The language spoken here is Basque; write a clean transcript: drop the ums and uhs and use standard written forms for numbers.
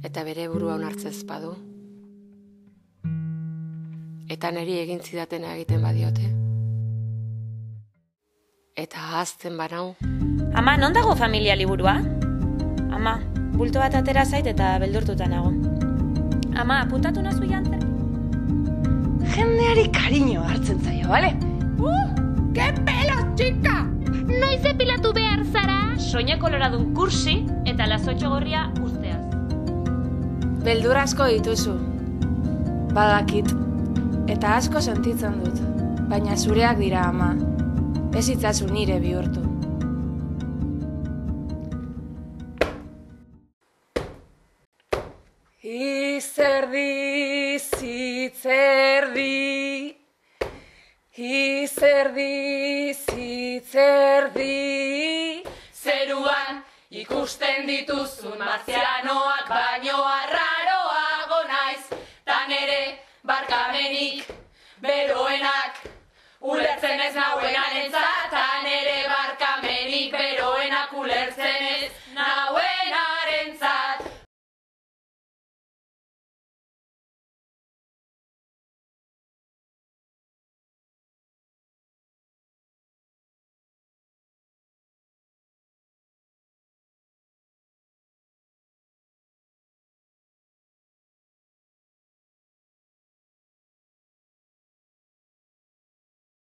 eta bere burua onartzez badu. Eta niri egin zidatena egiten badiote. Eta ahazten banau. Ama, non dago familia liburua? Ama, bulto bat atera zait eta beldurtuta nago. Ama, apuntatu nazu jantzen? Jendeari kariño hartzen zaio, bale? ¡Qué pelos, chica! Noiz epilatu behar zara? Soine koloradun kursi eta lazotxo gorria usteaz. Beldur asko dituzu. Badakit. Eta asko sentitzen dut. Baina zureak dira, ama. Ez itzazu nire bihurtu. Izerdi, zitzerdi, izerdi, zitzerdi. Zeruan ikusten dituzun marzianoak baino arraroago naiz, tan ere barkamenik beroenak ulertzen ez nauenarentzat, tan ere barkamenik beroenak ulertzen ez nauenarentzat.